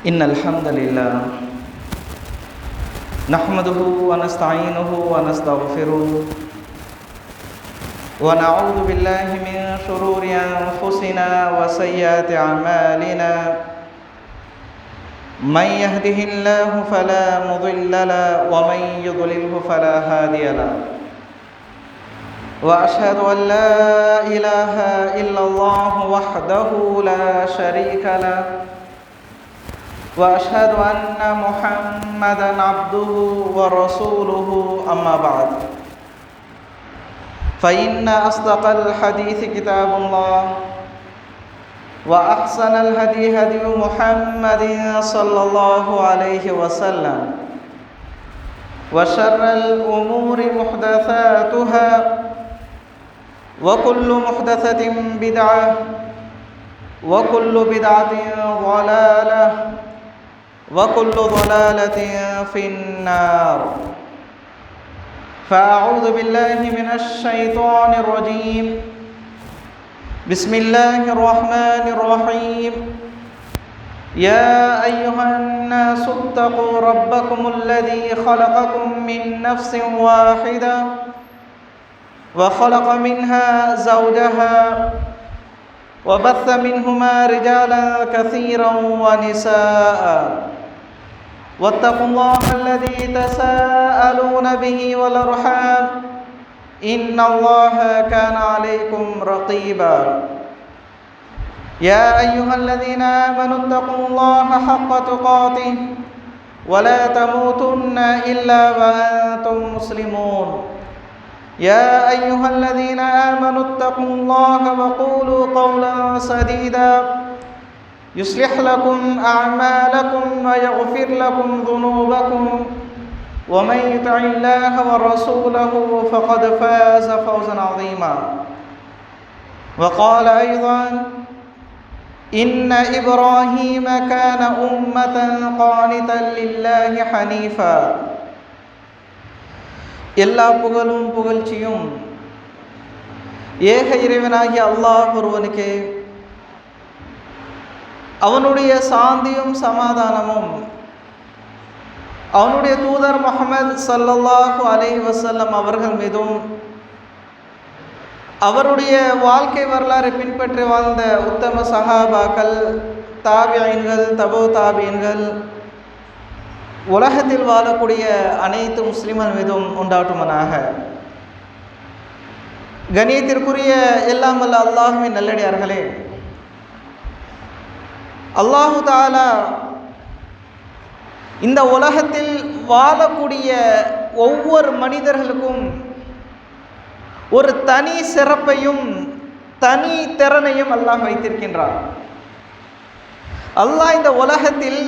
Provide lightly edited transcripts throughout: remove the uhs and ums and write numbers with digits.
إن الحمد لله نحمده ونستعينه ونستغفره ونعوذ بالله من شرور أنفسنا وسيئات أعمالنا من يهده الله فلا مضل له ومن يضلله فلا هادي له وأشهد أن لا إله إلا الله وحده لا شريك له وأشهد أن محمدًا عبده ورسوله أما بعد فإن أصدق الحديث كتاب الله وأحسن الهدي هدي محمد صلى الله عليه وسلم وشر الأمور محدثاتها وكل محدثة بدعة وكل بدعة ضلالة وكل ضلالة في النار فأعوذ بالله من الشيطان الرجيم بسم الله الرحمن الرحيم يا أيها الناس اتقوا ربكم الذي خلقكم من نفس واحدة وخلق منها زوجها وبث منهما رجالا كثيرا ونساء واتقوا الله الذي تساءلون به والأرحام إن الله كان عليكم رقيبا يا أيها الذين آمنوا اتقوا الله حق تقاته ولا تموتن إلا وأنتم مسلمون يا أيها الذين آمنوا اتقوا الله وقولوا قولا سديدا يصلح لكم أعمالكم ويغفر لكم ذنوبكم ومن يطع الله ورسوله فقد فاز فوزا عظيما وقال أيضا إن إبراهيم كان أمة قانتا لله حنيفا எல்லா புகழும் புகழ்ச்சியும் ஏக இறைவனாகிய அல்லாஹ் ஒருவனுக்கே, அவனுடைய சாந்தியும் சமாதானமும் அவனுடைய தூதர் முஹம்மது ஸல்லல்லாஹு அலைஹி வஸல்லம் அவர்கள் மீதும் அவருடைய வாழ்க்கை வரலாறை பின்பற்றி வாழ்ந்த உத்தம சஹாபாக்கள், தாபிஈன்கள், தபூ தாபிஈன்கள், உலகத்தில் வாழக்கூடிய அனைத்து முஸ்லிம்கள் மீதும் உண்டாட்டுமனாக. கணியத்திற்குரிய எல்லாம் வல்ல அல்லாஹ்வின் நல்லடியார்களே, அல்லாஹு தஆலா இந்த உலகத்தில் வாழக்கூடிய ஒவ்வொரு மனிதர்களுக்கும் ஒரு தனி சிறப்பையும் தனி திறனையும் அல்லாஹ் வைத்திருக்கின்றார். அல்லாஹ் இந்த உலகத்தில்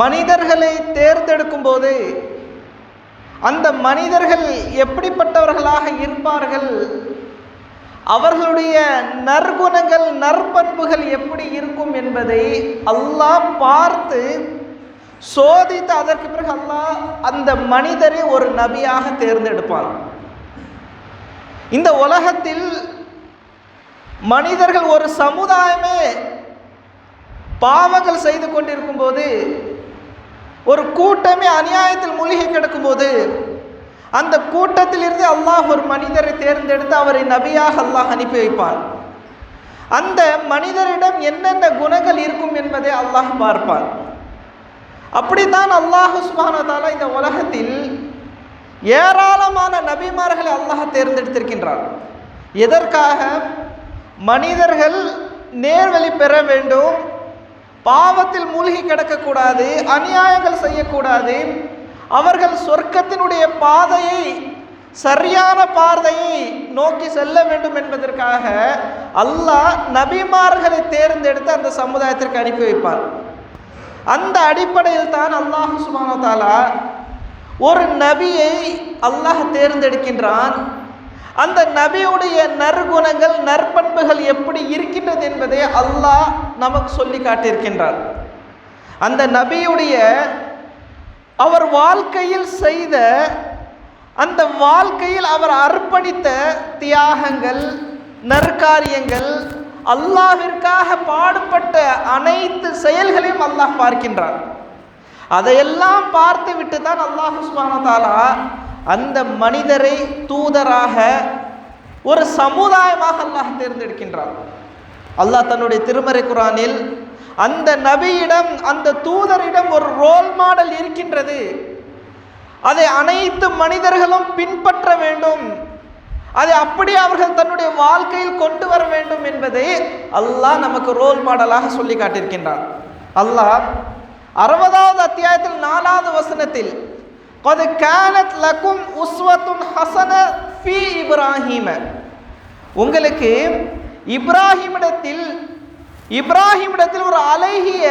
மனிதர்களை தேர்ந்தெடுக்கும் போது அந்த மனிதர்கள் எப்படிப்பட்டவர்களாக இருப்பார்கள், அவர்களுடைய நற்குணங்கள் நற்பண்புகள் எப்படி இருக்கும் என்பதை அல்லாஹ் பார்த்து சோதித்து அதற்கு பிறகு அல்லாஹ் அந்த மனிதரை ஒரு நபியாக தேர்ந்தெடுப்பான். இந்த உலகத்தில் மனிதர்கள் ஒரு சமுதாயமே பாவங்கள் செய்து கொண்டிருக்கும் போது, ஒரு கூட்டமே அநியாயத்தில் மூழ்கி கிடக்கும் போது, அந்த கூட்டத்தில் இருந்து அல்லாஹ் ஒரு மனிதரை தேர்ந்தெடுத்து அவரை நபியாக அல்லாஹ் அனுப்பி வைப்பான். அந்த மனிதரிடம் என்னென்ன குணங்கள் இருக்கும் என்பதை அல்லாஹ் பார்ப்பான். அப்படித்தான் அல்லாஹ் சுப்ஹானஹு வ தஆலா இந்த உலகத்தில் ஏராளமான நபிமார்களை அல்லாஹ் தேர்ந்தெடுத்திருக்கின்றான். எதற்காக? மனிதர்கள் நேர்வழி பெற வேண்டும், பாவத்தில் மூழ்கி கிடக்கக்கூடாது, அநியாயங்கள் செய்யக்கூடாது, அவர்கள் சொர்க்கத்தினுடைய பாதையை, சரியான பாதையை நோக்கி செல்ல வேண்டும் என்பதற்காக அல்லாஹ் நபிமார்களை தேர்ந்தெடுத்து அந்த சமுதாயத்திற்கு அனுப்பி வைப்பார். அந்த அடிப்படையில் தான் அல்லாஹ் சுப்ஹானஹு வ தஆலா ஒரு நபியை அல்லாஹ் தேர்ந்தெடுக்கின்றான். அந்த நபியுடைய நற்குணங்கள் நற்பண்புகள் எப்படி இருக்கின்றது என்பதை அல்லாஹ் நமக்கு சொல்லி காட்டியிருக்கின்றார். அந்த நபியுடைய அவர் வாழ்க்கையில் செய்த, அந்த வாழ்க்கையில் அவர் அர்ப்பணித்த தியாகங்கள், நற்காரியங்கள், அல்லாஹ்விற்காக பாடுபட்ட அனைத்து செயல்களையும் அல்லாஹ் பார்க்கின்றான். அதையெல்லாம் பார்த்து விட்டு தான் அல்லாஹ் சுப்ஹானஹு வ தஆலா அந்த மனிதரை தூதராக ஒரு சமுதாயமாக அல்லாஹ் தேர்ந்தெடுக்கின்றான். அல்லாஹ் தன்னுடைய திருமறை குர்ஆனில் அந்த நபியிடம், அந்த தூதரிடம் ஒரு ரோல் மாடல் இருக்கின்றது, அதை அனைத்து மனிதர்களும் பின்பற்ற வேண்டும், அதை அப்படியே அவர்கள் தன்னுடைய வாழ்க்கையில் கொண்டு வர வேண்டும் என்பதை அல்லாஹ் நமக்கு ரோல் மாடலாக சொல்லி காட்டியிருக்கின்றான். அல்லாஹ் 60வது அத்தியாயத்தில் 4வது வசனத்தில் கத் கானத் லகும் உஸ்வத்துன் ஹஸன ஃபீ இப்ராஹீம, உங்களுக்கு இப்ராஹிமிடத்தில் ஒரு அழகிய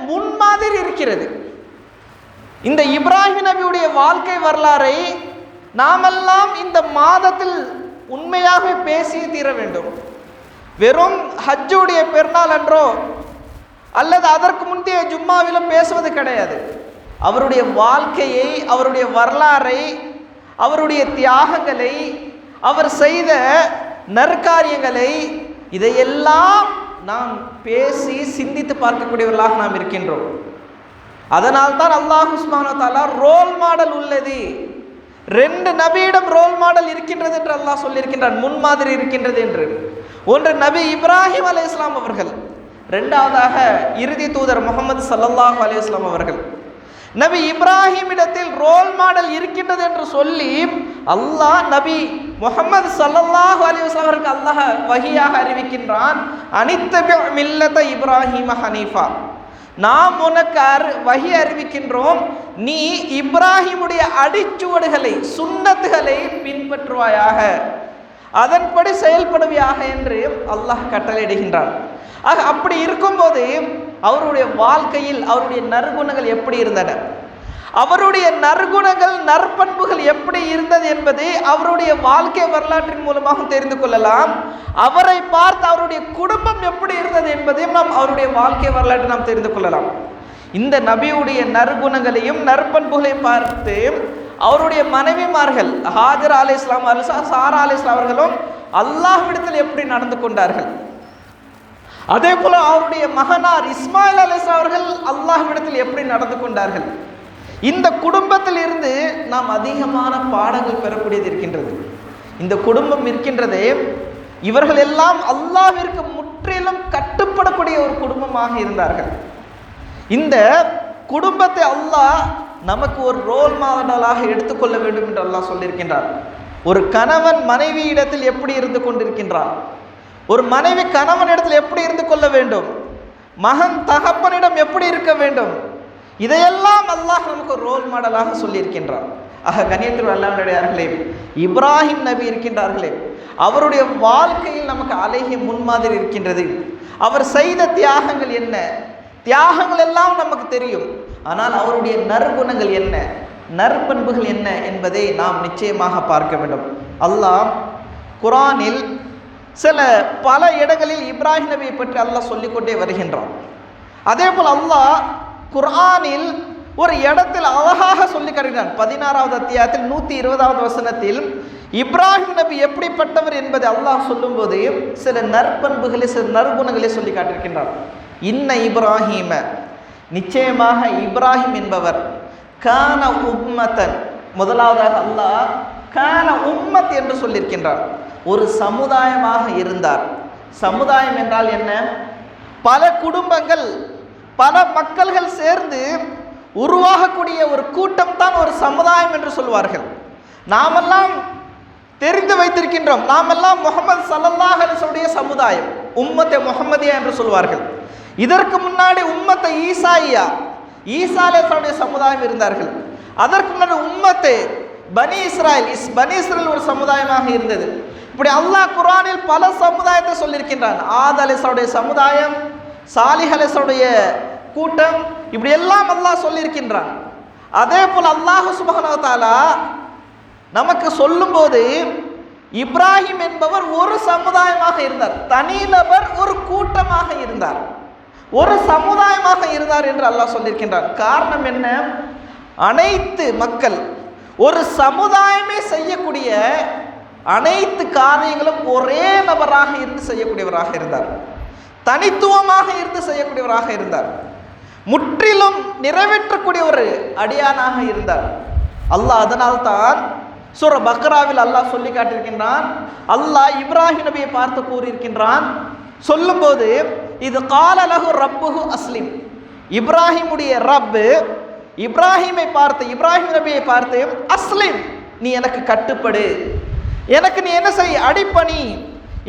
முன்மாதிரி இருக்கிறது. இந்த இப்ராஹிம் நபியுடைய வாழ்க்கை வரலாறை நாமெல்லாம் இந்த மாதத்தில் உண்மையாக பேசி தீர வேண்டும். வெறும் ஹஜ்ஜுடைய பெருநாள் அன்றோ அல்லது அதற்கு முந்தைய ஜும்மாவிலும் பேசுவது கிடையாது. அவருடைய வாழ்க்கையை, அவருடைய வரலாறை, அவருடைய தியாகங்களை, அவர் செய்த நற்காரியங்களை, இதையெல்லாம் நாம் பேசி சிந்தித்து பார்க்கக்கூடியவர்களாக நாம் இருக்கின்றோம். அதனால்தான் அல்லாஹ் சுப்ஹானஹு வ தஆலா ரோல் மாடல் உள்ளது, 2 நபியிடம் ரோல் மாடல் இருக்கின்றது என்று அல்லாஹ் சொல்லியிருக்கின்றான், முன்மாதிரி இருக்கின்றது என்று. ஒன்று நபி இப்ராஹிம் அலைஹிஸ்ஸலாம் அவர்கள், 2வதாக இறுதி தூதர் முஹம்மது ஸல்லல்லாஹு அலைஹி வஸல்லம் அவர்கள். நபி இப்ராஹிமிடத்தில் ரோல் மாடல் இருக்கின்றது என்று சொல்லி அல்லாஹ் நபி முஹம்மது ஸல்லல்லாஹு அலைஹி வஸல்லம் அவருக்கு அல்லாஹ் வஹியாக அறிவிக்கின்றான், அனித்தபி மில்லத இப்ராஹிம ஹனீஃபா, நாம் உனக்கு வஹி அறிவிக்கின்றோம், நீ இப்ராஹிமுடைய அடிச்சுவடுகளை, சுன்னத்துகளை பின்பற்றுவாயாக, அதன்படி செயல்படுவாயாக என்று அல்லாஹ் கட்டளையிடுகின்றான். ஆக அப்படி இருக்கும்போது அவருடைய வாழ்க்கையில் அவருடைய நற்குணங்கள் எப்படி இருந்தன, அவருடைய நற்குணங்கள் நற்பண்புகள் எப்படி இருந்தது என்பதை அவருடைய வாழ்க்கை வரலாற்றின் மூலமாக தெரிந்து கொள்ளலாம். அவரை பார்த்து அவருடைய குடும்பம் எப்படி இருந்தது என்பதையும் நாம் அவருடைய வாழ்க்கை வரலாற்றை நாம் தெரிந்து கொள்ளலாம். இந்த நபியுடைய நற்குணங்களையும் நற்பண்புகளையும் பார்த்து அவருடைய மனைவிமார்கள் ஹாஜர் அலைஹிஸ்ஸலாம், சாரா அலைஹிஸ்ஸலாம் அவர்களும் அல்லாஹ்விடத்தில் எப்படி நடந்து கொண்டார்கள், அதே போல அவருடைய மகனார் இஸ்மாயில் அலைஹிஸ்ஸலாம் அவர்கள் அல்லாஹ்விடத்தில் எப்படி நடந்து கொண்டார்கள். இந்த குடும்பத்தில் இருந்து நாம் அதிகமான பாடங்கள் பெறக்கூடியது இருக்கின்றது. இந்த குடும்பம் இருக்கின்றதே, இவர்கள் எல்லாம் அல்லாஹ்விற்கு முற்றிலும் கட்டுப்படக்கூடிய ஒரு குடும்பமாக இருந்தார்கள். இந்த குடும்பத்தை அல்லாஹ் நமக்கு ஒரு ரோல் மாடலாக எடுத்துக்கொள்ள வேண்டும் என்று அல்லாஹ் சொல்லியிருக்கின்றார். ஒரு கணவன் மனைவி இடத்தில் எப்படி இருந்து கொண்டிருக்கின்றார், ஒரு மனைவி கணவன் இடத்தில் எப்படி இருந்து கொள்ள வேண்டும், மகன் தகப்பனிடம் எப்படி இருக்க வேண்டும், இதையெல்லாம் அல்லாஹ் நமக்கு ஒரு ரோல் மாடலாக சொல்லியிருக்கின்றார். ஆக கண்ணியத்தில் அல்லாஹ்வுடையார்களே, இப்ராஹிம் நபி இருக்கின்றார்களே, அவருடைய வாழ்க்கையில் நமக்கு அழகிய முன்மாதிரி இருக்கின்றது. அவர் செய்த தியாகங்கள் என்ன, தியாகங்கள் எல்லாம் நமக்கு தெரியும், ஆனால் அவருடைய நற்குணங்கள் என்ன, நற்பண்புகள் என்ன என்பதை நாம் நிச்சயமாக பார்க்க வேண்டும். அல்லாஹ் குர்ஆனில் பல இடங்களில் இப்ராஹிம் நபியை பற்றி அல்லாஹ் சொல்லிக்கொண்டே வருகின்றான். அதே போல் அல்லாஹ் குர்ஆனில் ஒரு இடத்தில் அழகாக சொல்லி காட்டுகிறான். 16வது அத்தியாயத்தில் 120வது வசனத்தில் இப்ராஹிம் நபி எப்படிப்பட்டவர் என்பதை அல்லாஹ் சொல்லும்போது சில நற்பண்புகளை, சில நற்குணங்களை சொல்லி காட்டியிருக்கின்றார். இன்ன இப்ராஹிம, நிச்சயமாக இப்ராஹிம் என்பவர், கான உம்மத்தன், முதலாவதாக அல்லாஹ் கான உம்மத் என்று சொல்லியிருக்கின்றார், ஒரு சமுதாயமாக இருந்தார். சமுதாயம் என்றால் என்ன? பல குடும்பங்கள், பல மக்கள்கள் சேர்ந்து உருவாகக்கூடிய ஒரு கூட்டம் தான் ஒரு சமுதாயம் என்று சொல்வார்கள். நாமெல்லாம் தெரிந்து வைத்திருக்கின்றோம், நாமெல்லாம் முஹம்மது ஸல்லல்லாஹு அலைஹி வஸல்லம் சமுதாயம், உம்மத்தே முஹம்மதியா என்று சொல்வார்கள். இதற்கு முன்னாடி உம்மத்தை ஈசா அலைஹிஸ்ஸலாமுடைய சமுதாயம் இருந்தார்கள். அதற்கு முன்னாடி உம்மத்தே பனி இஸ்ராயில் ஒரு சமுதாயமாக இருந்தது. இப்படி அல்லாஹ் குர்ஆனில் பல சமுதாயத்தை சொல்லியிருக்கின்றான். ஆத் அலைஹிஸ்ஸலாமுடைய சமுதாயம், சாலிஹ் அலைஹிஸ்ஸலாமுடைய கூட்டம், இப்படி எல்லாம் அல்லாஹ் சொல்லியிருக்கின்றான். அதே போல் அல்லாஹ் சுப்ஹானஹு வ தஆலா நமக்கு சொல்லும்போது இப்ராஹிம் என்பவர் ஒரு சமுதாயமாக இருந்தார், தனிநபர் ஒரு கூட்டமாக இருந்தார், ஒரு சமுதாயமாக இருந்தார் என்று அல்லாஹ் சொல்லியிருக்கின்றார். காரணம் என்ன? அனைத்து மக்கள், ஒரு சமுதாயமே செய்யக்கூடிய அனைத்து காரியங்களும் ஒரே நபராக இருந்து செய்யக்கூடியவராக இருந்தார். தனித்துவமாக இருந்து செய்யக்கூடியவராக இருந்தார். முற்றிலும் நிறைவேற்றக்கூடிய ஒரு அடியானாக இருந்தார். அல்லாஹ் அதனால்தான் சூரா பக்ராவில் அல்லாஹ் சொல்லி காட்டியிருக்கின்றான். அல்லாஹ் இப்ராஹிம் நபியை பார்த்து கூறியிருக்கின்றான். சொல்லும்போது இது கால லஹு ரப்புஹு அஸ்லிம், இப்ராஹிமுடைய ரப்பு இப்ராஹிமை பார்த்து, இப்ராஹிம் நபியை பார்த்து, அஸ்லிம், நீ எனக்கு கட்டுப்படு, எனக்கு நீ என்ன செய், அடிப்பணி,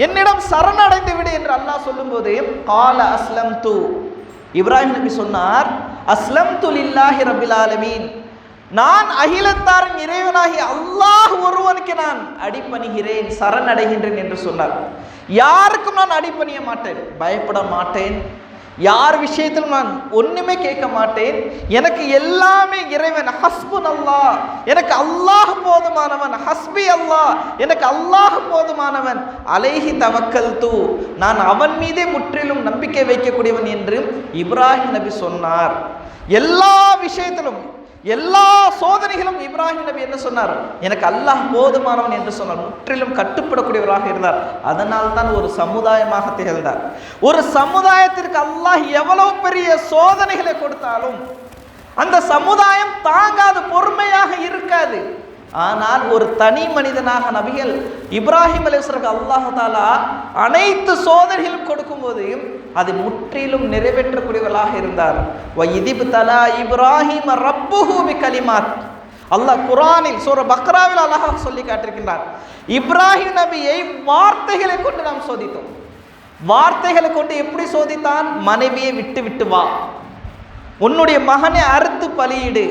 என்னிடம் சரணடைந்து விடு என்று அல்லாஹ் சொல்லும்போது கால அஸ்லம் து, இப்ராஹிம் நபி சொன்னார், அஸ்லம் து லில்லாஹி ரப்பில் ஆலமீன், நான் அகிலத்தாரின் இறைவனாகி அல்லாஹ் ஒருவனுக்கு நான் அடிப்பணிகிறேன், சரணடைகின்றேன் என்று சொன்னார். யாருக்கும் நான் அடிப்பணிய மாட்டேன், பயப்பட மாட்டேன், யார் விஷயத்திலும் நான் ஒண்ணுமே கேட்க மாட்டேன், எனக்கு எல்லாமே இறைவன், ஹஸ்புன் அல்லாஹ், எனக்கு அல்லாஹ் போதுமானவன், ஹஸ்பி அல்லாஹ், எனக்கு அல்லாஹ் போதுமானவன், அலைஹி தவக்கல்து, நான் அவன் மீதே முற்றிலும் நம்பிக்கை வைக்கக்கூடியவன் என்று இப்ராஹிம் நபி சொன்னார். எல்லா விஷயத்திலும், எல்லா சோதனைகளும் இப்ராஹிம் நபி என்ன சொன்னார், எனக்கு அல்லாஹ் போதுமானவன் என்று சொன்னார். முற்றிலும் கட்டுப்படக்கூடியவராக இருந்தார். அதனால் தான் ஒரு சமுதாயமாக திகழ்ந்தார். ஒரு சமுதாயத்திற்கு அல்லாஹ் எவ்வளவு பெரிய சோதனைகளை கொடுத்தாலும் அந்த சமுதாயம் தாங்காது, பொறுமையாக இருக்காது. ஆனால் ஒரு தனி மனிதனாக நபிகள் இப்ராஹிம் அலைஹிஸ்ஸலாமுக்கு அல்லாஹ் தஆலா அனைத்து சோதனைகளும் கொடுக்கும்போது அது முற்றிலும் நிறைவேற்றக்கூடியவர்களாக இருந்தார். வஇதிப்தலா இப்ராஹிம் ரப்புஹு பிகலிமாத், அல்லாஹ் குர்ஆனில் சூரா பக்ராவில் அல்லாஹ் சொல்லி காட்டியிருக்கிறார், இப்ராஹிம் நபியை வார்த்தைகளை கொண்டு நாம் சோதித்தோம். வார்த்தைகளை கொண்டு எப்படி சோதித்தான்? மனைவியை விட்டு விட்டு வா, உன்னுடைய மகனை அறுத்து பலியிடு,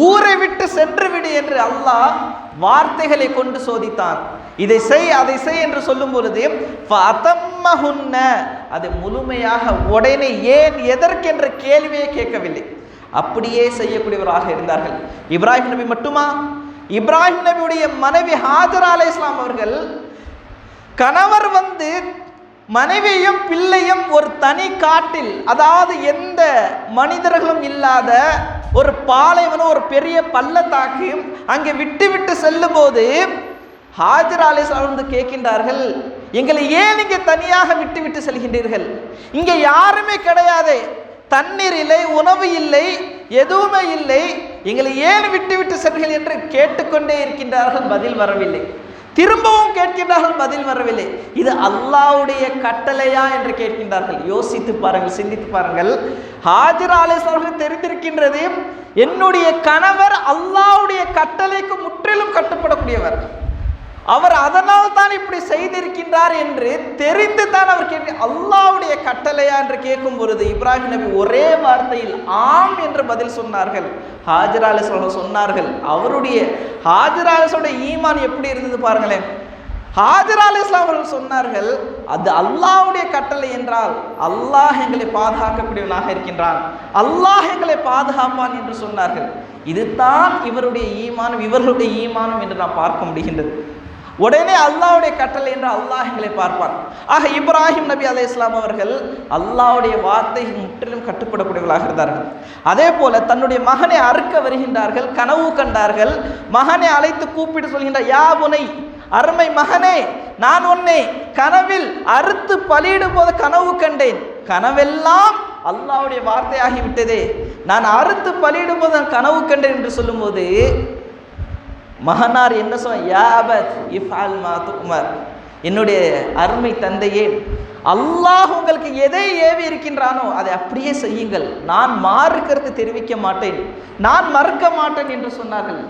ஊரை விட்டு சென்று விடு என்று அல்லாஹ் வார்த்தைகளை கொண்டு சோதித்தான். இதை செய், அதை செய் என்று சொல்லும் பொழுது அதை முழுமையாக உடனே ஏன் எதற்கென்ற கேள்வியே கேட்கவில்லை, அப்படியே செய்யக்கூடியவராக இருந்தார்கள். இப்ராஹிம் நபி மட்டுமா? இப்ராஹிம் நபியுடைய மனைவி ஹாஜரா அலைஹிஸ்ஸலாம் அவர்கள், கணவர் மனைவியும் பிள்ளையும் ஒரு தனி காட்டில், அதாவது எந்த மனிதர்களும் இல்லாத ஒரு பாலைவனம், ஒரு பெரிய பள்ளத்தாக்கு, அங்கே விட்டு விட்டு செல்லும் போது ஹாஜரா அலைஹிஸ்ஸலாம் கேட்கின்றார்கள், எங்களை ஏன் இங்கே தனியாக விட்டு விட்டு செல்கின்றீர்கள்? இங்கே யாருமே கிடையாது, தண்ணீர் இல்லை, உணவு இல்லை, எதுவுமே இல்லை, எங்களை ஏன் விட்டு விட்டு செல்கிறீர்கள் என்று கேட்டுக்கொண்டே இருக்கின்றார்கள். பதில் வரவில்லை. திரும்பவும் கேட்கின்றார்கள், பதில் வரவில்லை. இது அல்லாஹ்வுடைய கட்டளையா என்று கேட்கின்றார்கள். யோசித்து பாருங்கள், சிந்தித்து பாருங்கள். ஹாஜரா அலைஹிஸ்ஸலாம் தெரிந்திருக்கின்றது, என்னுடைய கணவர் அல்லாஹ்வுடைய கட்டளைக்கு முற்றிலும் கட்டுப்படக்கூடியவர், அவர் அதனால் தான் இப்படி செய்திருக்கின்றார் என்று தெரிந்து தான் அவர் கேட்க, அல்லாஹ்வுடைய கட்டளையா என்று கேட்கும் பொழுது இப்ராஹிம் நபி ஒரே வார்த்தையில் ஆம் என்று பதில் சொன்னார்கள். ஹாஜரா அலைஹிஸ்ஸலாம் சொன்னார்கள், அவருடைய ஹாஜரா அலைஹிஸ்ஸலாமுடைய ஈமான் எப்படி இருந்தது பாருங்களேன். ஹாஜரா அலைஹிஸ்ஸலாம் அவர்கள் சொன்னார்கள், அது அல்லாஹ்வுடைய கட்டளை என்றால் அல்லாஹ் எங்களை பாதுகாக்கக்கூடியவனாக இருக்கின்றான், அல்லாஹ் எங்களை பாதுகாப்பான் என்று சொன்னார்கள். இதுதான் இவருடைய ஈமானும் இவர்களுடைய ஈமானும் என்று நாம் பார்க்க முடிகின்றது. உடனே அல்லாஹ்வுடைய கட்டளை என்று அல்லாஹ் எங்களை பார்ப்பான். ஆக இப்ராஹிம் நபி அலைஹிஸ்ஸலாம் அவர்கள் அல்லாஹ்வுடைய வார்த்தைக்கு முற்றிலும் கட்டுப்படக்கூடியவர்களாக இருந்தார்கள். அதே போல தன்னுடைய மகனை அறுக்க வருகின்றார்கள், கனவு கண்டார்கள். மகனை அழைத்து கூப்பிட்டு சொல்கின்றார், யா புனை, அருமை மகனே, நான் உன்னை கனவில் அறுத்து பலியிடும் போது கனவு கண்டேன், கனவெல்லாம் அல்லாஹ்வுடைய வார்த்தையாகிவிட்டதே, நான் அறுத்து பலியிடும் போது நான் கனவு கண்டேன் என்று சொல்லும்போது மகனார் என்ன சொன்ன, யா அபத் இஃப்அல் மா துஅமர், என்னுடைய அருமை தந்தையே, அல்லாஹ் உங்களுக்கு எதை ஏவி இருக்கின்றானோ அதை அப்படியே செய்யுங்கள், நான் மாறு கருத்து தெரிவிக்க மாட்டேன், நான் மறுக்க மாட்டேன் என்று சொன்னார்கள்.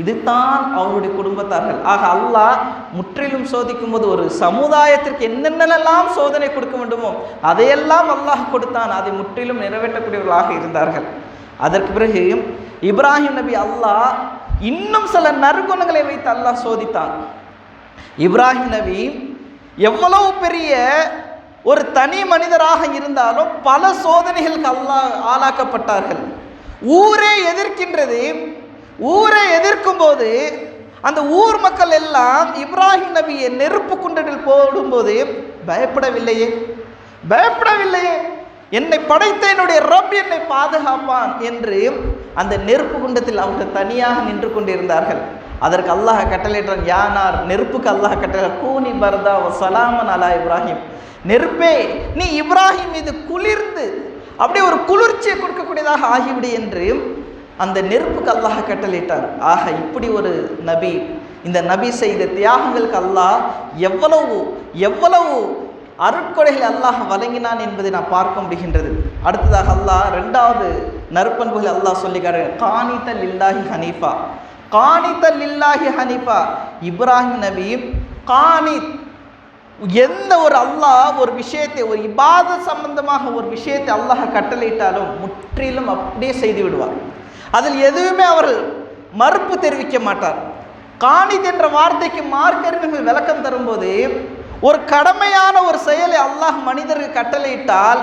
இதுதான் அவருடைய குடும்பத்தார்கள். ஆக அல்லாஹ் முற்றிலும் சோதிக்கும் போது ஒரு சமுதாயத்திற்கு என்னென்னலாம் சோதனை கொடுக்க வேண்டுமோ அதையெல்லாம் அல்லாஹ் கொடுத்தான், அதை முற்றிலும் நிறைவேற்றக்கூடியவர்களாக இருந்தார்கள். அதற்கு பிறகு இப்ராஹிம் நபி அல்லாஹ் இன்னும் சில நற்குணங்களை வைத்து அல்லாஹ் சோதித்தான். இப்ராஹிம் நபி எவ்வளவு பெரிய ஒரு தனி மனிதராக இருந்தாலும் பல சோதனைகளுக்கு அல்லாஹ் ஆளாக்கப்பட்டார்கள். ஊரே எதிர்க்கின்றது. ஊரை எதிர்க்கும் போது அந்த ஊர் மக்கள் எல்லாம் இப்ராஹிம் நபியை நெருப்பு குண்டத்தில் போடும்போது பயப்படவில்லையே, என்னை படைத்த என்னுடைய ரப் என்னை பாதுகாப்பான் என்று அந்த நெருப்பு குண்டத்தில் அவர்கள் தனியாக நின்று கொண்டிருந்தார்கள். அதற்கு அல்லாஹ் கட்டளையிட்டான், யானார், நெருப்புக்கு அல்லாஹ் கட்டளை, கூனி பர்தா வ சலாமன் அலா இப்ராஹிம், நெருப்பே நீ இப்ராஹிம் மீது குளிர்ந்து அப்படியே ஒரு குளிர்ச்சியை கொடுக்கக்கூடியதாக ஆகிவிடு என்று அந்த நெருப்புக்கு அல்லாஹ் கட்டளையிட்டார். ஆக இப்படி ஒரு நபி, இந்த நபி செய்த தியாகங்களுக்கு அல்லாஹ் எவ்வளவு எவ்வளவு அருட்கொடைகள் அல்லாஹ் வழங்கினான் என்பதை நான் பார்க்க முடிகின்றது. அடுத்ததாக அல்லாஹ் ரெண்டாவது நற்பண்புகள் அல்லாஹ் சொல்லிக்காரு, காணித்தல் இல்லாஹி ஹனீஃபா. காணித்தல் இல்லாஹி ஹனீஃபா, இப்ராஹிம் நபி காணித், எந்த ஒரு அல்லாஹ் ஒரு விஷயத்தை, ஒரு இபாதத் சம்பந்தமாக ஒரு விஷயத்தை அல்லாஹ் கட்டளையிட்டாலும் முற்றிலும் அப்படியே செய்து விடுவார். அதில் எதுவுமே அவர் மறுப்பு தெரிவிக்க மாட்டார். காணித் என்ற வார்த்தைக்கு மார்க்கறிஞர்கள் விளக்கம் தரும்போது, ஒரு கடமையான ஒரு செயலை அல்லாஹ் மனிதருக்கு கட்டளையிட்டால்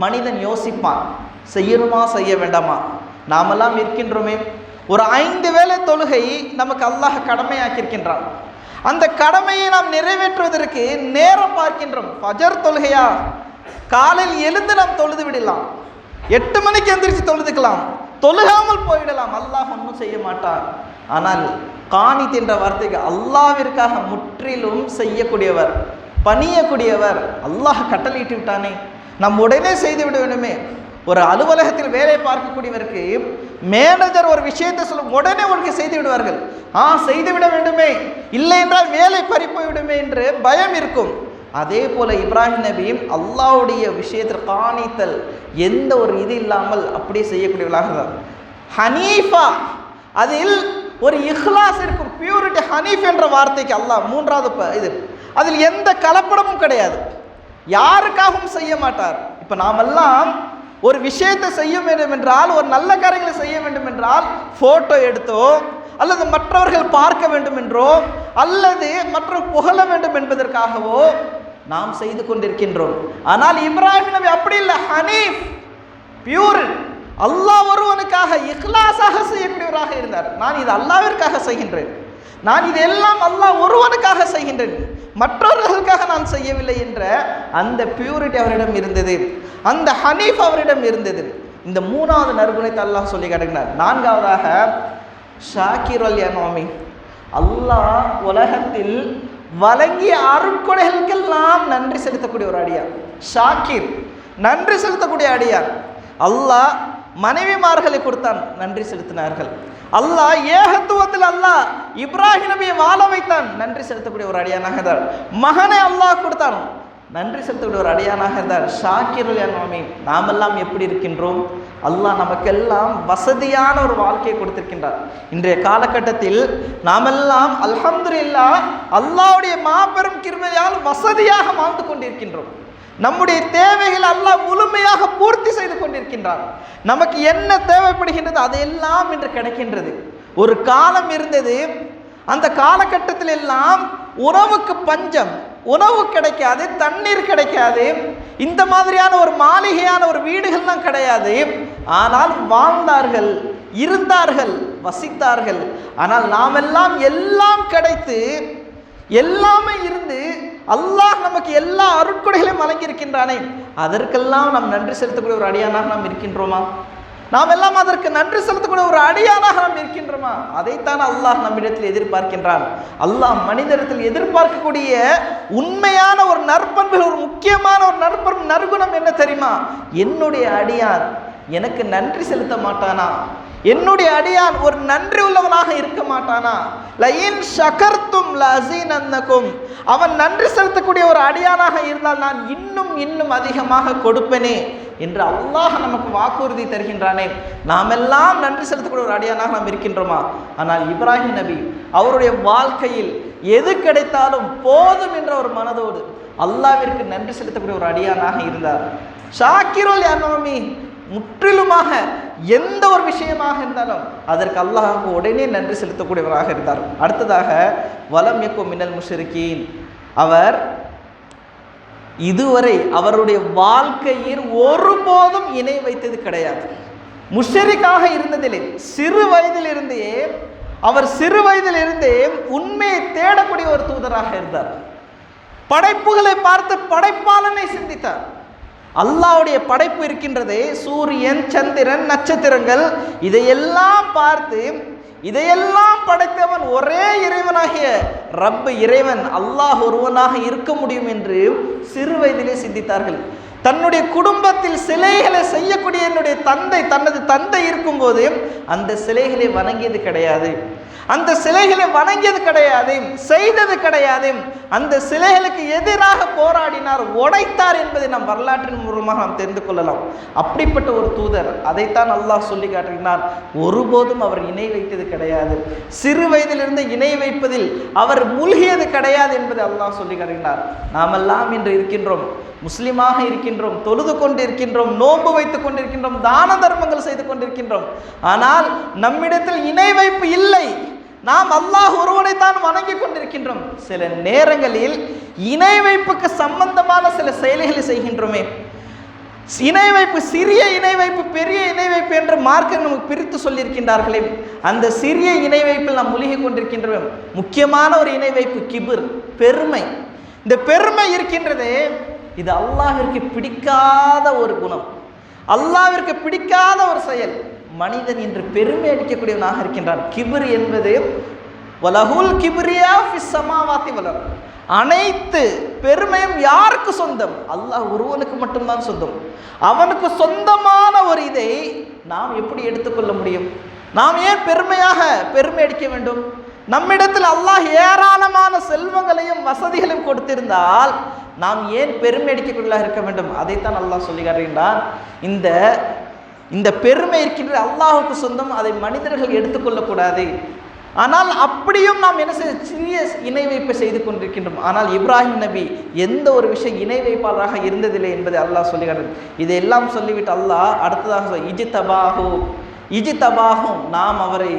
மனிதன் யோசிப்பான், செய்யணுமா செய்ய வேண்டாமா. நாமெல்லாம் இருக்கின்றோமே, ஒரு 5 வேளை தொழுகை நமக்கு அல்லாஹ் கடமையாக்கியிருக்கின்றான். அந்த கடமையை நாம் நிறைவேற்றுவதற்கு நேரம் பார்க்கின்றோம். ஃபஜர் தொழுகையா, காலையில் எழுந்து நாம் தொழுது விடலாம், 8 மணிக்கு எந்திரிச்சு தொழுதுக்கலாம், தொழுகாமல் போய்விடலாம், அல்லாஹ் ஒன்றும் செய்ய மாட்டான். ஆனால் காணித் என்ற வார்த்தைக்கு அல்லாஹ்விற்காக முற்றிலும் செய்யக்கூடியவர், பணியக்கூடியவர். அல்லாஹ் கட்டளையிட்டு விட்டானே, நம் உடனே செய்து விட வேண்டுமே. ஒரு அலுவலகத்தில் வேலை பார்க்கக்கூடியவருக்கு மேனேஜர் ஒரு விஷயத்தை சொல்லும், உடனே உனக்கு செய்து விடுவார்கள். செய்து விட வேண்டுமே, இல்லை என்றால் வேலை பறிப்போய் விடுமே என்று பயம் இருக்கும். அதே போல இப்ராஹிம் நபியும் அல்லாஹ்வுடைய விஷயத்தில் காணித்தல், எந்த ஒரு இது இல்லாமல் அப்படியே செய்யக்கூடியவர்களாக தான். ஹனீஃபா, அதில் ஒரு இஹ்லாஸ் இருக்கும், பியூரிட்டி. ஹனீஃப் என்ற வார்த்தைக்கு அல்லாஹ் மூன்றாவது இது, அதில் எந்த கலப்படமும் கிடையாது, யாருக்காகவும் செய்ய மாட்டார். இப்போ நாமெல்லாம் ஒரு விஷயத்தை செய்ய வேண்டும் என்றால், ஒரு நல்ல காரியங்களை செய்ய வேண்டும் என்றால் ஃபோட்டோ எடுத்தோ, அல்லது மற்றவர்கள் பார்க்க வேண்டும் என்றோ, அல்லது மற்றவர்கள் புகழ வேண்டும் என்பதற்காகவோ நாம் செய்து கொண்டிருக்கின்றோம். ஆனால் இப்ராஹிம் நபி அப்படி இல்லை, ஹனீஃப், பியூர், அல்லாஹ் ஒருவனுக்காக இக்லாஸாக செய்யக்கூடியவராக இருந்தார். நான் இது அல்லாஹ்விற்காக செய்கின்றேன், நான் இதெல்லாம் அல்லாஹ் ஒருவனுக்காக செய்கின்றேன், மற்றவர்களுக்காக நான் செய்யவில்லை என்ற அந்த பியூரிட்டி அவரிடம் இருந்தது, அந்த ஹனீஃப் அவரிடம் இருந்தது. இந்த மூணாவது நற்குணத்தை அல்லாஹ் சொல்லி காட்டுகிறார். நான்காவதாக ஷாக்கிர் அல் யனாமி, அல்லாஹ் உலகத்தில் வழங்கிய அருட்கொடைகளுக்கெல்லாம் நன்றி செலுத்தக்கூடிய ஒரு அடியார். ஷாக்கிர், நன்றி செலுத்தக்கூடிய அடியார். அல்லாஹ் மனைவிமார்களை கொடுத்தான், நன்றி செலுத்தினார்கள். அல்லாஹ் ஏகத்துவத்தில் அல்லாஹ் இப்ராஹிம் நபியை வாழ வைத்தான், நன்றி செலுத்தக்கூடிய ஒரு அடியானாக இருந்தார். மகனை அல்லாஹ் கொடுத்தான், நன்றி செலுத்தக்கூடிய ஒரு அடியானாக இருந்தார். ஷாக்கிருல் யனாமி. நாமெல்லாம் எப்படி இருக்கின்றோம்? அல்லாஹ் நமக்கெல்லாம் வசதியான ஒரு வாழ்க்கையை கொடுத்திருக்கின்றார். இன்றைய காலகட்டத்தில் நாமெல்லாம் அல்ஹம்துலில்லாஹ் அல்லாஹ்வுடைய மாபெரும் கிருபையால் வசதியாக வாழ்ந்து கொண்டிருக்கின்றோம். நம்முடைய தேவைகள் அல்லாஹ் முழுமையாக பூர்த்தி செய்து கொண்டிருக்கின்றார். நமக்கு என்ன தேவைப்படுகின்றது அதையெல்லாம் இன்று கிடைக்கின்றது. ஒரு காலம் இருந்தது, அந்த காலகட்டத்தில் எல்லாம் உணவுக்கு பஞ்சம், உணவு கிடைக்காது, தண்ணீர் கிடைக்காது, இந்த மாதிரியான ஒரு மாளிகையான ஒரு வீடுகள்லாம் கிடையாது. ஆனால் வாழ்ந்தார்கள், இருந்தார்கள், வசித்தார்கள். ஆனால் நாமெல்லாம் எல்லாம் கிடைத்து எல்லாமே இருந்து அல்லாஹ் நமக்கு எல்லா அருட்கொடைகளையும் வழங்கியிருக்கின்றானே, அதற்கெல்லாம் நாம் நன்றி செலுத்தக்கூடிய ஒரு அடியானாக நாம் இருக்கின்றோமா? நாம் எல்லாம் அதற்கு நன்றி செலுத்தக்கூடிய ஒரு அடியானாக நாம் இருக்கின்றோமா? அதைத்தான் அல்லாஹ் நம்மிடத்தில் எதிர்பார்க்கின்றான். அல்லாஹ் மனிதரிடத்தில் எதிர்பார்க்கக்கூடிய உண்மையான ஒரு நற்பண்பு, ஒரு முக்கியமான ஒரு நற்பண்பு, நற்குணம் என்ன தெரியுமா? என்னுடைய அடியான் எனக்கு நன்றி செலுத்த மாட்டானா? என்னுடைய அடியான் ஒரு நன்றி உள்ளவனாக இருக்க மாட்டானா? லஇன் ஷகர்தும் லஅஸீனன்னகும், அவன் நன்றி செலுத்தக்கூடிய ஒரு அடியானாக இருந்தால் நான் இன்னும் இன்னும் அதிகமாக கொடுப்பேனே என்று அல்லாஹ் நமக்கு வாக்குறுதி தருகின்றானே. நாம் எல்லாம் நன்றி செலுத்தக்கூடிய ஒரு அடியானாக நாம் இருக்கின்றோமா? ஆனால் இப்ராஹிம் நபி அவருடைய வாழ்க்கையில் எது கிடைத்தாலும் போதும் என்ற ஒரு மனதோடு அல்லாஹ்விற்கு நன்றி செலுத்தக்கூடிய ஒரு அடியானாக இருந்தார். ஷாக்கிருல் யனாமி, முற்றிலுமாக எந்த ஒரு விஷயமாக இருந்தாலும் அதற்கு அல்லாஹ் உடனே நன்றி செலுத்தக்கூடியவராக இருந்தார். அடுத்ததாக வலம் யக்கும் மினல் முஷ்ரிகீன், அவர் இதுவரை அவருடைய வாழ்க்கையில் ஒருபோதும் இணை வைத்தது கிடையாது. முஷ்ரிக்காக இருந்ததில்லை. சிறு வயதிலிருந்தே அவர் உண்மையை தேடக்கூடிய ஒரு தூதராக இருந்தார். படைப்புகளை பார்த்து படைப்பாளனை சிந்தித்தார். அல்லாஹ்வுடைய படைப்பு இருக்கின்றதே, சூரியன், சந்திரன், நட்சத்திரங்கள், இதையெல்லாம் பார்த்து இதையெல்லாம் படைத்தவன் ஒரே இறைவனாகிய ரப் இறைவன் அல்லாஹ் ஒருவனாக இருக்க முடியும் என்று சிறு வயதிலே சிந்தித்தார்கள். தன்னுடைய குடும்பத்தில் சிலைகளை செய்யக்கூடிய என்னுடைய தந்தை, தனது தந்தை இருக்கும்போது அந்த சிலைகளை வணங்கியது கிடையாது, அந்த சிலைகளை வணங்கியது கிடையாது, செய்தது கிடையாது. அந்த சிலைகளுக்கு எதிராக போராடினார், உடைத்தார் என்பதை நாம் வரலாற்றின் மூலமாக நாம் தெரிந்து கொள்ளலாம். அப்படிப்பட்ட ஒரு தூதர், அதைத்தான் அல்லாஹ் சொல்லி காட்டுகிறார். ஒருபோதும் அவர் இணை வைத்தது கிடையாது, சிறு வயதிலிருந்து இணை வைப்பதில் அவர் மூழ்கியது கிடையாது என்பதை அல்லாஹ் சொல்லி காட்டுகிறார். நாமெல்லாம் இன்று இருக்கின்றோம், முஸ்லிமாக இருக்கின்றோம், தொழுது கொண்டு இருக்கின்றோம், நோன்பு வைத்துக் கொண்டிருக்கின்றோம், தான தர்மங்கள் செய்து கொண்டிருக்கின்றோம். ஆனால் நம்மிடத்தில் இணை வைப்பு இல்லை, நாம் அல்லாஹ் ஒருவனைத்தான் வணங்கி கொண்டிருக்கின்றோம். சில நேரங்களில் இணை வைப்புக்கு சம்பந்தமான சில செயல்களை செய்கின்றோமே. இணை வைப்பு, சிறிய இணை வைப்பு, பெரிய இணை வைப்பு என்று மார்க்க நமக்கு பிரித்து சொல்லியிருக்கின்றார்களே, அந்த சிறிய இணை வைப்பில் நாம் மூழ்கி கொண்டிருக்கின்றோம். முக்கியமான ஒரு இணை வைப்பு கிபிர், பெருமை. இந்த பெருமை இருக்கின்றதே, இது அல்லாஹ்விற்கு பிடிக்காத ஒரு குணம், அல்லாஹ்விற்கு பிடிக்காத ஒரு செயல். மனிதன் இன்று பெருமை அடிக்கக்கூடியவனாக இருக்கின்றான். கிபிர் என்பது வலஹுல் கிப்ரியா ஃபிஸ் ஸமாவாத்தி வல் அர்த், அனைத்து பெருமையும் யாருக்கு சொந்தம்? அல்லாஹ் ஒருவனுக்கு மட்டும்தான் சொந்தம். அவனுக்கு சொந்தமான ஒரு இதை நாம் எப்படி எடுத்துக்கொள்ள முடியும்? நாம் ஏன் பெருமை அடிக்க வேண்டும்? நம்மிடத்தில் அல்லாஹ் ஏராளமான செல்வங்களையும் வசதிகளையும் கொடுத்திருந்தால் நாம் ஏன் பெருமை அடிக்கக்கூடியதாக இருக்க வேண்டும்? அதைத்தான் அல்லாஹ் சொல்லி காட்டுகின்றான். இந்த பெருமை இருக்கின்ற அல்லாஹுக்கு சொந்தம், அதை மனிதர்கள் எடுத்துக்கொள்ளக்கூடாது. ஆனால் அப்படியும் நாம் என்ன செய்ய, சிறிய இணை வைப்பை செய்து கொண்டிருக்கின்றோம். ஆனால் இப்ராஹிம் நபி எந்த ஒரு விஷயம் இணை வைப்பாளராக இருந்ததில்லை என்பதை அல்லாஹ் சொல்லி காட்டுகிறான். இதையெல்லாம் சொல்லிவிட்டு அல்லாஹ் அடுத்ததாக இஜ்தபாஹும், நாம் அவரை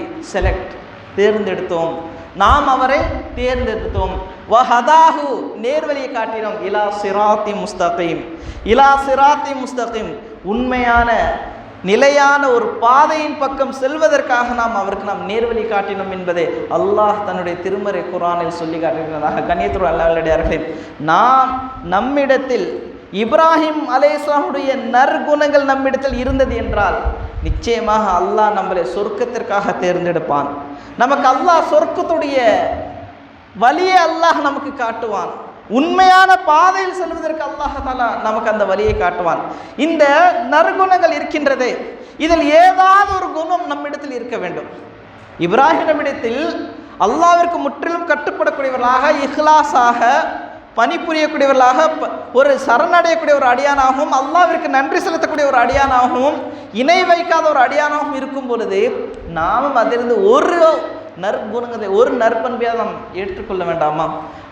தேர்ந்தெடுத்தோம், நாம் அவரை தேர்ந்தெடுத்தோம். வஹதாஹு, நேர்வழியை காட்டினோம். இலா சிராத்தி முஸ்தகீம், உண்மையான நிலையான ஒரு பாதையின் பக்கம் செல்வதற்காக அவருக்கு நேர்வழி காட்டினோம் என்பதை அல்லாஹ் தன்னுடைய திருமறை குர்ஆனில் சொல்லி காட்டுகிறதாக. கண்ணியத்துடன் அல்லாஹ்வுடையார்களே, நம்மிடத்தில் இப்ராஹிம் அலைஹிஸ்ஸலாமுடைய நற்குணங்கள் நம்மிடத்தில் இருந்தது என்றால் நிச்சயமாக அல்லாஹ் நம்மளை சொர்க்கத்திற்காக தேர்ந்தெடுப்பான். நமக்கு அல்லாஹ் சொர்க்கத்துடைய வழியை அல்லாஹ் நமக்கு காட்டுவான். உண்மையான பாதையில் செல்வதற்கு அல்லாஹ் தஆலா நமக்கு அந்த வழியை காட்டுவான். இந்த நற்குணங்கள் இருக்கின்றதே, இதில் ஏதாவது ஒரு குணம் நம்மிடத்தில் இருக்க வேண்டும். இப்ராஹிம் நம்மிடத்தில் அல்லாஹ்விற்கு முற்றிலும் கட்டுப்படக்கூடியவர்களாக, இஹ்லாஸாக பணிபுரியக்கூடியவர்களாக, ஒரு சரணடையக்கூடிய ஒரு அடியானாகவும், அல்லாஹ்விற்கு நன்றி செலுத்தக்கூடிய ஒரு அடியானாகவும், இணை வைக்காத ஒரு அடியானாகவும் இருக்கும் பொழுது நாமும் அதிலிருந்து ஒரு நற்குணங்களை, ஒரு நற்பண்பையாக நாம் ஏற்றுக்கொள்ள வேண்டாமா?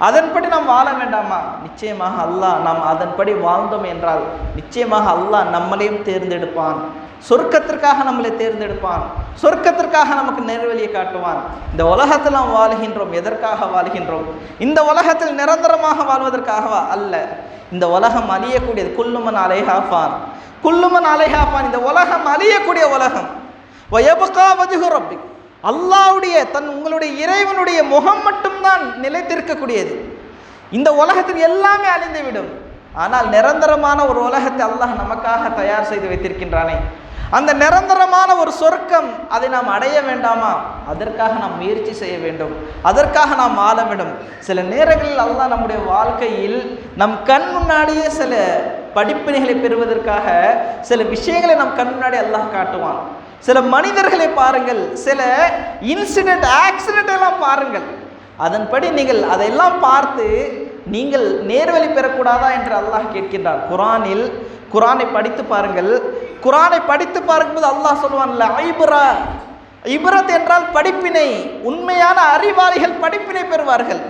அதன்படி நாம் வாழ வேண்டாமா? நிச்சயமாக அல்லாஹ் நாம் அதன்படி வாழ்ந்தோம் என்றால் நிச்சயமாக அல்லாஹ் நம்மளையும் தேர்ந்தெடுப்பான், சொர்க்கத்திற்காக நம்மளை தேர்ந்தெடுப்பான், சொர்க்கத்திற்காக நமக்கு நேர்வழியை காட்டுவான். இந்த உலகத்தில் நாம் வாழ்கின்றோம், எதற்காக வாழ்கின்றோம்? இந்த உலகத்தில் நிரந்தரமாக வாழ்வதற்காகவா? அல்ல. இந்த உலகம் அழியக்கூடியது. குல்லுமன் அலைஹா ஃபான், இந்த உலகம் அழியக்கூடிய உலகம். வயபகா வஜ்ஹு ரப்பிக், அல்லாஹ்வுடைய உங்களுடைய இறைவனுடைய முகம் மட்டும்தான் நிலைத்திருக்கக்கூடியது. இந்த உலகத்தில் எல்லாமே அழிந்துவிடும். ஆனால் நிரந்தரமான ஒரு உலகத்தை அல்லாஹ் நமக்காக தயார் செய்து வைத்திருக்கின்றானே, அந்த நிரந்தரமான ஒரு சொர்க்கம், அதை நாம் அடைய வேண்டாமா? அதற்காக நாம் முயற்சி செய்ய வேண்டும், அதற்காக நாம் வாழ வேண்டும். சில நேரங்களில் அல்லாஹ் நம்முடைய வாழ்க்கையில் நம் கண் முன்னாடியே சில படிப்பினைகளை பெறுவதற்காக சில விஷயங்களை நம் கண் முன்னாடி அல்லாஹ் காட்டுவான். சில மனிதர்களை பாருங்கள், சில ஆக்சிடென்ட் எல்லாம் பாருங்கள். அதன்படி நீங்கள் அதையெல்லாம் பார்த்து நீங்கள் நேர்வழி பெறக்கூடாதா என்று அல்லாஹ் கேட்கின்றான். குர்ஆனை படித்து பாருங்கள். குர்ஆனை படித்து பார்க்கும்போது அல்லாஹ் சொல்லுவான்ல, இப்ரத் என்றால் படிப்பினை. உண்மையான அறிவாளிகள் படிப்பினை பெறுவார்கள்.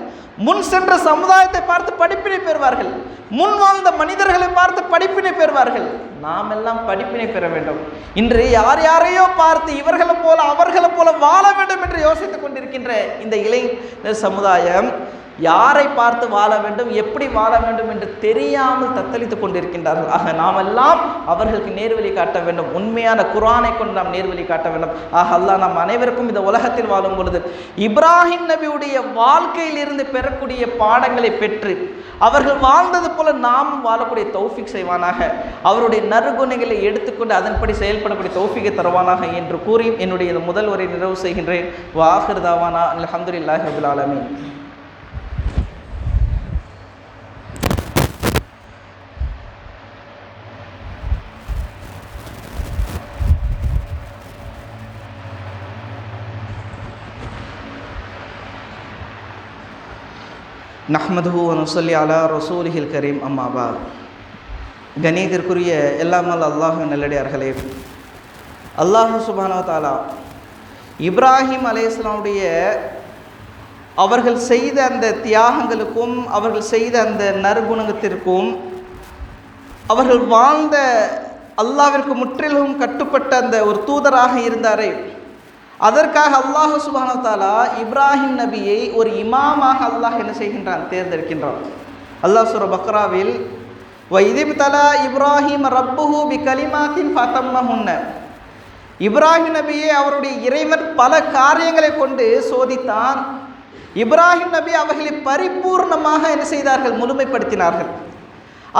முன் சென்ற சமுதாயத்தை பார்த்து படிப்பினை பெறுவார்கள், முன் வாழ்ந்த மனிதர்களை பார்த்து படிப்பினை பெறுவார்கள். நாம் எல்லாம் படிப்பினை பெற வேண்டும். இன்று யாரையோ பார்த்து இவர்களை போல அவர்களை போல வாழ வேண்டும் என்று யோசித்துக் கொண்டிருக்கின்ற இந்த இளைஞர் சமுதாயம் யாரை பார்த்து வாழ வேண்டும், எப்படி வாழ வேண்டும் என்று தெரியாமல் தத்தளித்துக் கொண்டிருக்கின்றார்கள். ஆக நாமெல்லாம் அவர்களுக்கு நேர்வழி காட்ட வேண்டும். உண்மையான குர்ஆனை கொண்டு நாம் நேர்வழி காட்ட வேண்டும். ஆக அல்லாஹ் நாம் அனைவருக்கும் இந்த உலகத்தில் வாழும் பொழுது இப்ராஹிம் நபியுடைய வாழ்க்கையில் இருந்து பெறக்கூடிய பாடங்களை பெற்று அவர்கள் வாழ்ந்தது போல நாமும் வாழக்கூடிய தௌஃபீக் செய்வானாக. அவருடைய நற்குணங்களை எடுத்துக்கொண்டு அதன்படி செயல்படக்கூடிய தௌஃபீகை தருவானாக என்று கூறி என்னுடைய இந்த முதல் உரை நிறைவு செய்கின்றேன். வாஹிர் தாவானா அல்ஹம்துலில்லாஹி ரப்பில் ஆலமீன். நஹ்மதுஹு வ நுஸல்லி அலா ரசூலிஹில் கரீம். அம்மா பாத். கணியத்திற்குரிய எல்லாமல் அல்லாஹ்வின் நல்லடியார்களே, அல்லாஹ் சுப்ஹானஹு வ தஆலா இப்ராஹிம் அலைஹிஸ்ஸலாமுடைய அவர்கள் செய்த அந்த தியாகங்களுக்கும் அவர்கள் செய்த அந்த நற்குணத்திற்கும் அவர்கள் வாழ்ந்த அல்லாஹ்விற்கு முற்றிலும் கட்டுப்பட்ட அந்த ஒரு தூதராக இருந்தாரே, அதற்காக அல்லாஹ் சுப்ஹானஹு வ தஆலா இப்ராஹிம் நபியை ஒரு இமாமாக அல்லாஹ் என்ன செய்கின்றான், தேர்ந்தெடுக்கின்றான். அல்லாஹ் சூரா பக்ராவில் வைதிப்தலா இப்ராஹிம் ரப்புஹு பி கலிமாத்தின் ஃபதம்மஹுன்ன, இப்ராஹிம் நபியை அவருடைய இறைவன் பல காரியங்களை கொண்டு சோதித்தான். இப்ராஹிம் நபி அவர்களை பரிபூர்ணமாக என்ன செய்தார்கள், முழுமைப்படுத்தினார்கள்.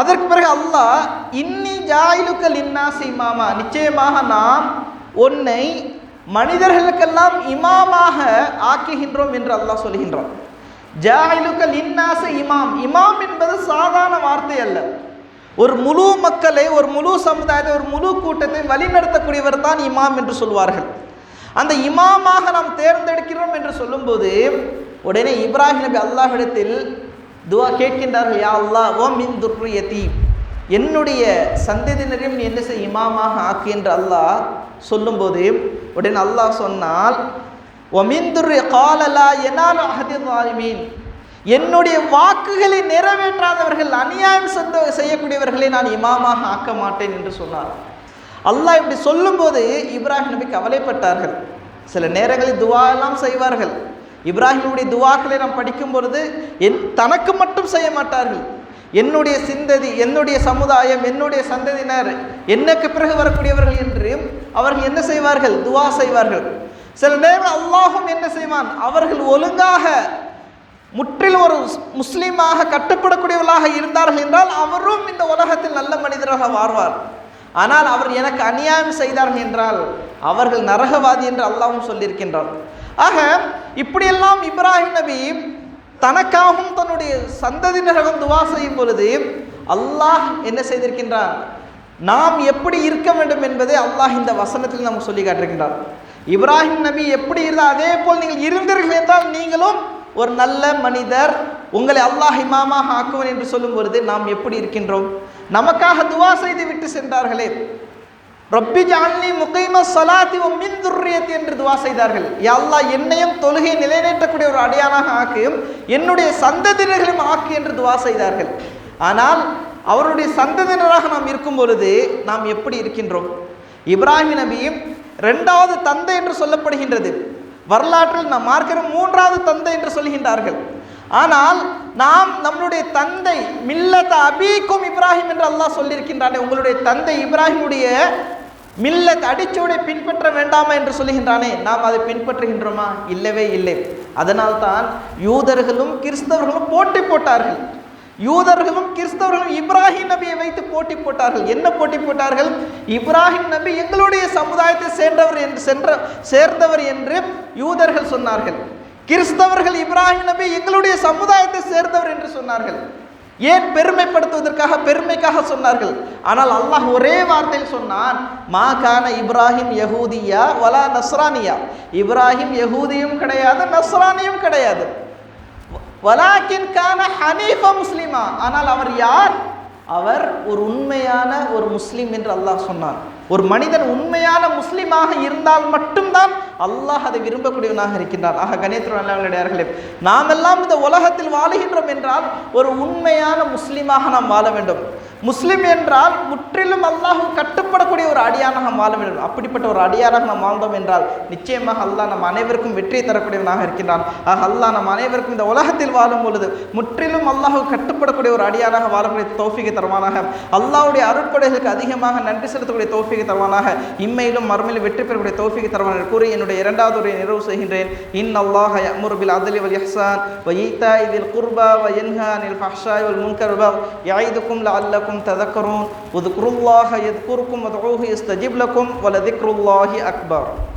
அதற்கு பிறகு அல்லாஹ் இன்னி ஜாயிலுக்க லின்னாசி இமாமா, நிச்சயமாக நாம் உன்னை மனிதர்களுக்கெல்லாம் இமாமாக ஆக்குகின்றோம் என்று அல்லாஹ் சொல்கின்றான். ஜாயிலுக்க லின்னாஸ இமாம். இமாம் என்பது சாதாரண வார்த்தை அல்ல. ஒரு முழு மக்களை, ஒரு முழு சமுதாயத்தை, ஒரு முழு கூட்டத்தை வழிநடத்தக்கூடியவர் தான் இமாம் என்று சொல்வார்கள். அந்த இமாமாக நாம் தேர்ந்தெடுக்கிறோம் என்று சொல்லும்போது உடனே இப்ராஹிம் நபி அல்லாஹ்விடத்தில் துஆ கேட்கின்றார்கள். யா அல்லாஹ் வ மின் துர்ரியதி, என்னுடைய சந்ததியினரையும் நீ என்ன செய், இமாமாக ஆக்கு என்று அல்லாஹ் சொல்லும்போது உடனே அல்லாஹ் சொன்னால் ஒமிந்துர்ரி காலலா என்னால் அஹதின், என்னுடைய வாக்குகளை நிறைவேற்றாதவர்கள், அநியாயம் செய்யக்கூடியவர்களை நான் இமாமாக ஆக்க மாட்டேன் என்று சொன்னார். அல்லாஹ் இப்படி சொல்லும்போது இப்ராஹிம் நபி கவலைப்பட்டார்கள். சில நேரங்களில் துவா எல்லாம் செய்வார்கள். இப்ராஹிமுடைய துவாக்களை நாம் படிக்கும் பொழுது தனக்கு மட்டும் செய்ய மாட்டார்கள், என்னுடைய சிந்ததி, என்னுடைய சமுதாயம், என்னுடைய சந்ததியினர், எனக்கு பிறகு வரக்கூடியவர்கள் என்று அவர்கள் என்ன செய்வார்கள், துவா செய்வார்கள். சில நேரம் அல்லாஹும் என்ன செய்வான், அவர்கள் ஒழுங்காக முற்றிலும் ஒரு முஸ்லீமாக கட்டுப்படக்கூடியவர்களாக இருந்தார்கள் என்றால் அவரும் இந்த உலகத்தில் நல்ல மனிதராக வாழ்வார். ஆனால் அவர் எனக்கு அநியாயம் செய்தார்கள் என்றால் அவர்கள் நரகவாதி என்று அல்லாஹும் சொல்லியிருக்கின்றார். ஆக இப்படியெல்லாம் இப்ராஹிம் நபி தனக்காகவும் தன்னுடைய சந்ததியினர்களும் துவா செய்யும் பொழுது அல்லாஹ் என்ன செய்திருக்கின்றான், நாம் எப்படி இருக்க வேண்டும் என்பதை அல்லாஹ் இந்த வசனத்தில் நமக்கு சொல்லி காட்டிருக்கின்றார். இப்ராஹிம் நபி எப்படி இருந்தால் அதே போல் நீங்கள் இருந்தீர்கள் என்றால் நீங்களும் ஒரு நல்ல மனிதர், உங்களை அல்லாஹ் இமாமாக ஆக்குவன் என்று சொல்லும் பொழுது நாம் எப்படி இருக்கின்றோம்? நமக்காக துவா செய்து விட்டு சென்றார்களே, ரப்பி ஜஅல்னி முகீம ஸலாத்தி வ மின் துர்ரியத்தி என்று துவா செய்தார்கள். யா அல்லாஹ் என்னையும் தொழுகை நிலைநிறுத்தக்கூடிய ஒரு அடியானாக ஆக்கியும் என்னுடைய சந்ததியினர்களையும் ஆக்கி என்று துவா செய்தார்கள். ஆனால் அவருடைய சந்ததியினராக நாம் இருக்கும் பொழுது நாம் எப்படி இருக்கின்றோம்? இப்ராஹிம் நபி இரண்டாவது தந்தை என்று சொல்லப்படுகின்றது. வரலாற்றில் நாம் மார்க்கிற மூன்றாவது தந்தை என்று சொல்கின்றார்கள். ஆனால் நாம் நம்மளுடைய தந்தை மில்லத் அபீக்கும் இப்ராஹிம் என்று அல்லாஹ் சொல்லியிருக்கின்றானே, உங்களுடைய தந்தை இப்ராஹிமுடைய மில்லத் அடிச்சோடை பின்பற்ற வேண்டாமா என்று சொல்லுகின்றானே, நாம் அதை பின்பற்றுகின்றோமா? இல்லவே இல்லை. அதனால்தான் யூதர்களும் கிறிஸ்தவர்களும் போட்டி போட்டார்கள். யூதர்களும் கிறிஸ்தவர்களும் இப்ராஹிம் நபியை வைத்து போட்டி போட்டார்கள். என்ன போட்டி போட்டார்கள்? இப்ராஹிம் நபி எங்களுடைய சமுதாயத்தை சேர்ந்தவர் என்று யூதர்கள் சொன்னார்கள். கிறிஸ்தவர்கள் இப்ராஹிம் நபி எங்களுடைய சமுதாயத்தை சேர்ந்தவர் என்று சொன்னார்கள். ஏன்? பெருமைப்படுத்துவதற்காக, பெருமைக்காக சொன்னார்கள். ஆனால் அல்லாஹ் ஒரே வார்த்தையில் சொன்னான், மா கான இப்ராஹிம் யஹூதியா வலா நஸ்ரானியா, இப்ராஹிம் யஹூதியும் கிடையாது, நஸ்ரானியும் கிடையாது. வலாக்கின் கான ஹனீஃபா முஸ்லிமா, ஆனால் அவர் யார்? அவர் ஒரு உண்மையான ஒரு முஸ்லீம் என்று அல்லாஹ் சொன்னான். ஒரு மனிதன் உண்மையான முஸ்லீமாக இருந்தால் மட்டும்தான் அல்லாஹ் அதை விரும்பக்கூடியவனாக இருக்கின்றான். ஆக கணேத்திரர்களே, நாம் எல்லாம் இந்த உலகத்தில் வாழுகின்றோம் என்றால் ஒரு உண்மையான முஸ்லீமாக நாம் வாழ வேண்டும். முஸ்லிம் என்றால் முற்றிலும் அல்லாஹ் கட்டுப்படக்கூடிய ஒரு அடியானாக வாழ வேண்டும். அப்படிப்பட்ட ஒரு அடியாராக நாம் வாழ்ந்தோம் என்றால் நிச்சயமாக அல்லாஹ் நம் அனைவருக்கும் வெற்றியை தரக்கூடியவனாக இருக்கின்றான். ஆக அல்லாஹ் நம் அனைவருக்கும் இந்த உலகத்தில் வாழும் பொழுது முற்றிலும் அல்லாஹ் கட்டுப்படக்கூடிய ஒரு அடியாராக வாழக்கூடிய தௌஃபீகை தருவானாக. அல்லாஹ்வுடைய அருட்கொடைகளுக்கு அதிகமாக நன்றி செலுத்தக்கூடிய தௌஃபீகை தருவானாக. இம்மையிலும் மறுமையிலும் வெற்றி பெறக்கூடிய தௌஃபீகை தருவானாக கூறி என்னுடைய இரண்டாவது உரையை நிறைவு செய்கின்றேன். இன்னல்லாஹ யஅமுரு பில் அத்லி வல் இஹ்சான் வ ஈதாஇ தில் குர்பா வ யன்ஹா அனில் ஃபஹ்ஷாஇ வல் முன்கர் வல் பகய் யஇதுக்கும் லஅல்லக்கும் தذكرون. உذ்குருல்லாஹ யذ்குருக்கும் வதுஊஹு யஸ்தஜிப் லக்கும் வலذிக்ருல்லாஹி அக்பர்.